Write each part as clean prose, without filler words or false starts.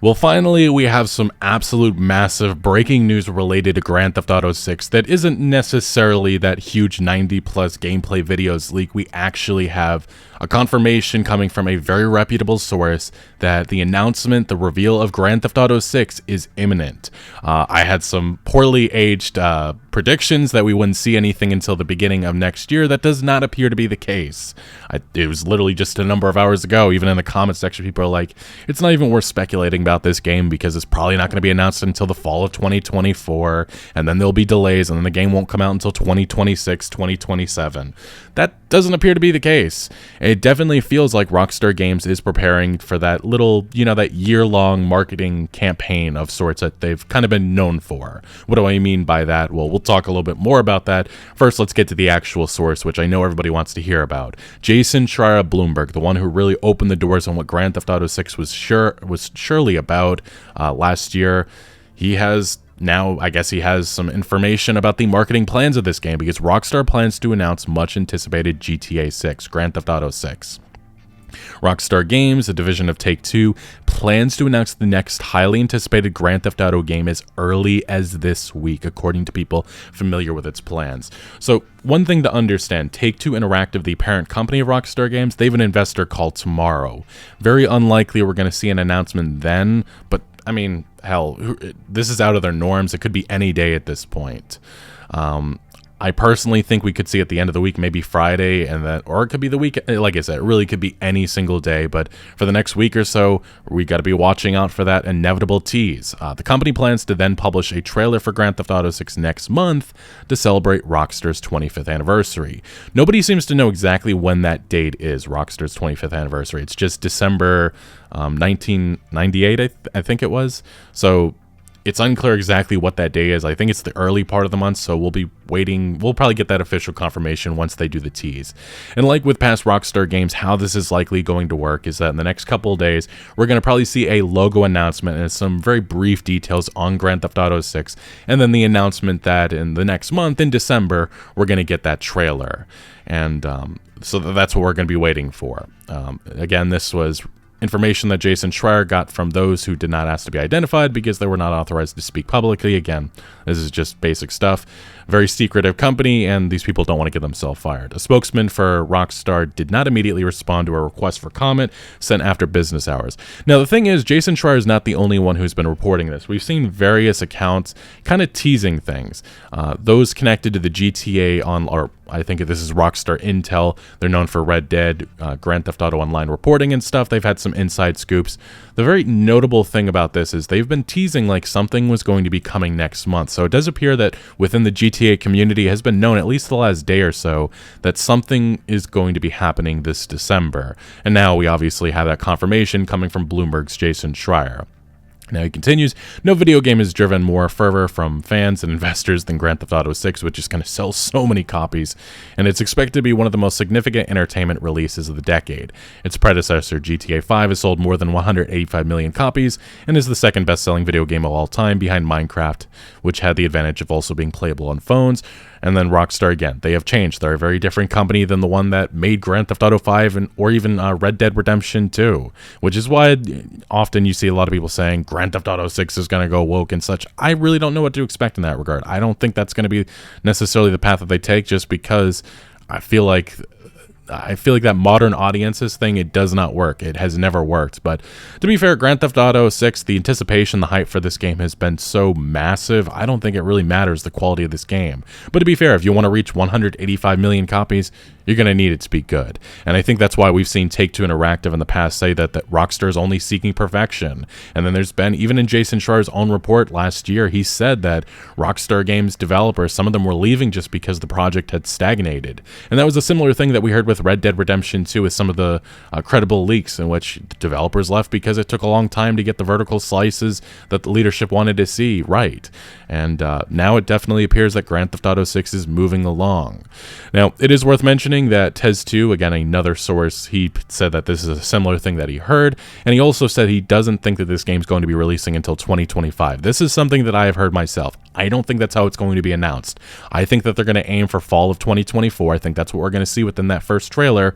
Well, finally, we have some absolute massive breaking news related to Grand Theft Auto 6 that isn't necessarily that huge 90-plus gameplay videos leak. We actually have a confirmation coming from a very reputable source that the announcement, the reveal of Grand Theft Auto 6 is imminent. I had some poorly aged predictions that we wouldn't see anything until the beginning of next year. That does not appear to be the case. It was literally just a number of hours ago. Even in the comment section, people are like, it's not even worth speculating about this game because it's probably not going to be announced until the fall of 2024, and then there'll be delays, and then the game won't come out until 2026, 2027. That doesn't appear to be the case. It definitely feels like Rockstar Games is preparing for that little, that year-long marketing campaign of sorts that they've kind of been known for. What do I mean by that? Well, we'll talk a little bit more about that. First, let's get to the actual source, which I know everybody wants to hear about. Jason Schreier of Bloomberg, the one who really opened the doors on what Grand Theft Auto 6 was surely about last year. I guess he has some information about the marketing plans of this game because Rockstar plans to announce much anticipated GTA 6, Grand Theft Auto 6. Rockstar Games, a division of Take-Two, plans to announce the next highly anticipated Grand Theft Auto game as early as this week, according to people familiar with its plans. So, one thing to understand, Take-Two Interactive, the parent company of Rockstar Games, they have an investor call tomorrow. Very unlikely we're going to see an announcement then, but I mean, hell, this is out of their norms. It could be any day at this point. I personally think we could see at the end of the week, maybe Friday, or it could be the week. Like I said, it really could be any single day. But for the next week or so, we got to be watching out for that inevitable tease. The company plans to then publish a trailer for Grand Theft Auto 6 next month to celebrate Rockstar's 25th anniversary. Nobody seems to know exactly when that date is, Rockstar's 25th anniversary. It's just December 1998, I think it was. So it's unclear exactly what that day is. I think it's the early part of the month, so we'll be waiting. We'll probably get that official confirmation once they do the tease. And like with past Rockstar games, how this is likely going to work is that in the next couple of days, we're going to probably see a logo announcement and some very brief details on Grand Theft Auto 6, and then the announcement that in the next month, in December, we're going to get that trailer. And so that's what we're going to be waiting for. Again, this was information that Jason Schreier got from those who did not ask to be identified because they were not authorized to speak publicly. Again, this is just basic stuff. Very secretive company, and these people don't want to get themselves fired. A spokesman for Rockstar did not immediately respond to a request for comment sent after business hours. Now, the thing is, Jason Schreier is not the only one who's been reporting this. We've seen various accounts kind of teasing things. Those connected to the GTA or I think this is Rockstar Intel. They're known for Red Dead, Grand Theft Auto Online reporting and stuff. They've had some inside scoops. The very notable thing about this is they've been teasing like something was going to be coming next month. So it does appear that within the GTA community has been known, at least the last day or so, that something is going to be happening this December. And now we obviously have that confirmation coming from Bloomberg's Jason Schreier. Now he continues, no video game has driven more fervor from fans and investors than Grand Theft Auto 6, which is going to sell so many copies, and it's expected to be one of the most significant entertainment releases of the decade. Its predecessor, GTA 5, has sold more than 185 million copies, and is the second best-selling video game of all time behind Minecraft, which had the advantage of also being playable on phones. And then Rockstar, again, they have changed. They're a very different company than the one that made Grand Theft Auto 5 or even Red Dead Redemption 2, which is why often you see a lot of people saying Grand Theft Auto 6 is going to go woke and such. I really don't know what to expect in that regard. I don't think that's going to be necessarily the path that they take, just because I feel like that modern audiences thing, it does not work. It has never worked. But to be fair, Grand Theft Auto 6, the anticipation, the hype for this game has been so massive, I don't think it really matters the quality of this game. But to be fair, if you want to reach 185 million copies, you're going to need it to be good. And I think that's why we've seen Take-Two Interactive in the past say that Rockstar is only seeking perfection. And then there's been, even in Jason Schreier's own report last year, he said that Rockstar Games developers, some of them were leaving just because the project had stagnated. And that was a similar thing that we heard with Red Dead Redemption 2 with some of the credible leaks in which developers left because it took a long time to get the vertical slices that the leadership wanted to see right. And now it definitely appears that Grand Theft Auto 6 is moving along. Now, it is worth mentioning that Tez2, again, another source, he said that this is a similar thing that he heard, and he also said he doesn't think that this game's going to be releasing until 2025. This is something that I have heard myself. I don't think that's how it's going to be announced. I think that they're going to aim for fall of 2024. I think that's what we're going to see within that first trailer.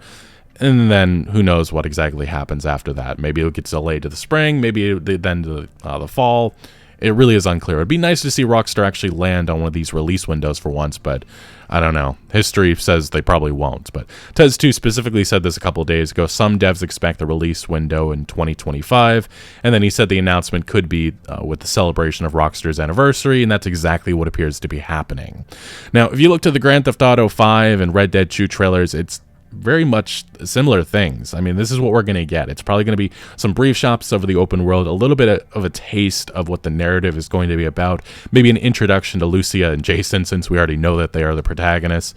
And then who knows what exactly happens after that. Maybe it gets delayed to the spring, maybe then to the fall. It really is unclear. It'd be nice to see Rockstar actually land on one of these release windows for once, but I don't know. History says they probably won't. But Tez2 specifically said this a couple of days ago. Some devs expect the release window in 2025, and then he said the announcement could be with the celebration of Rockstar's anniversary, and that's exactly what appears to be happening. Now, if you look to the Grand Theft Auto 5 and Red Dead 2 trailers, it's very much similar things. I mean, this is what we're going to get. It's probably going to be some brief shots over the open world, a little bit of a taste of what the narrative is going to be about, maybe an introduction to Lucia and Jason, since we already know that they are the protagonists.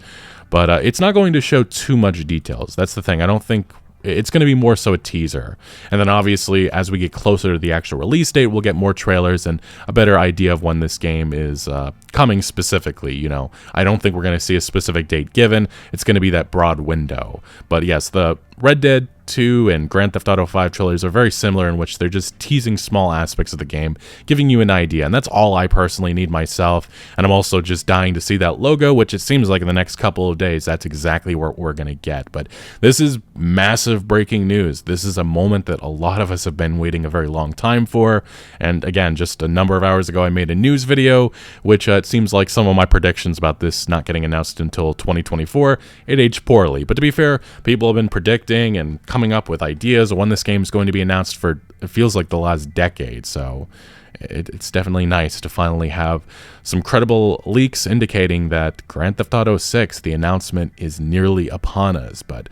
But it's not going to show too much details. That's the thing. I don't think it's going to be more so a teaser. And then obviously, as we get closer to the actual release date, we'll get more trailers and a better idea of when this game is coming specifically. You know, I don't think we're going to see a specific date given. It's going to be that broad window. But yes, the Red Dead 2 and Grand Theft Auto 5 trailers are very similar, in which they're just teasing small aspects of the game, giving you an idea, and that's all I personally need myself. And I'm also just dying to see that logo, which it seems like in the next couple of days, that's exactly what we're going to get. But this is massive breaking news. This is a moment that a lot of us have been waiting a very long time for. And again, just a number of hours ago, I made a news video, which it seems like some of my predictions about this not getting announced until 2024, it aged poorly. But to be fair, people have been predicting and coming up with ideas of when this game is going to be announced for, it feels like, the last decade. So it's definitely nice to finally have some credible leaks indicating that Grand Theft Auto 6, the announcement, is nearly upon us. But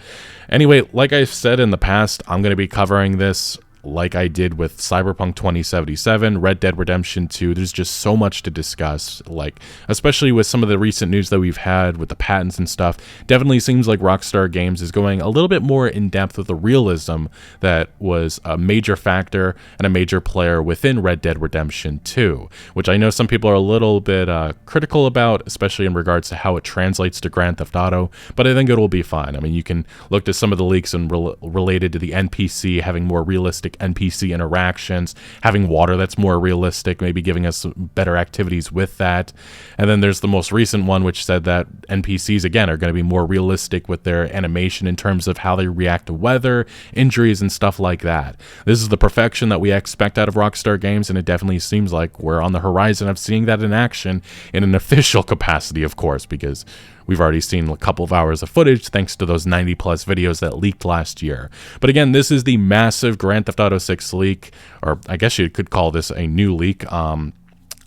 anyway, like I've said in the past, I'm going to be covering this like I did with Cyberpunk 2077, Red Dead Redemption 2. There's just so much to discuss, like, especially with some of the recent news that we've had with the patents and stuff. Definitely seems like Rockstar Games is going a little bit more in depth with the realism that was a major factor and a major player within Red Dead Redemption 2, which I know some people are a little bit critical about, especially in regards to how it translates to Grand Theft Auto, but I think it will be fine. I mean, you can look to some of the leaks and related to the NPC having more realistic NPC interactions, having water that's more realistic, maybe giving us better activities with that. And then there's the most recent one, which said that NPCs, again, are going to be more realistic with their animation in terms of how they react to weather, injuries, and stuff like that. This is the perfection that we expect out of Rockstar Games, and it definitely seems like we're on the horizon of seeing that in action in an official capacity, of course, because we've already seen a couple of hours of footage thanks to those 90 plus videos that leaked last year. But again, this is the massive Grand Theft Auto 6 leak, or I guess you could call this a new leak.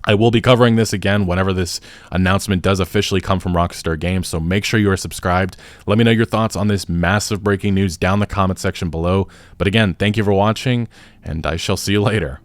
I will be covering this again whenever this announcement does officially come from Rockstar Games, so make sure you are subscribed. Let me know your thoughts on this massive breaking news down in the comment section below. But again, thank you for watching, and I shall see you later.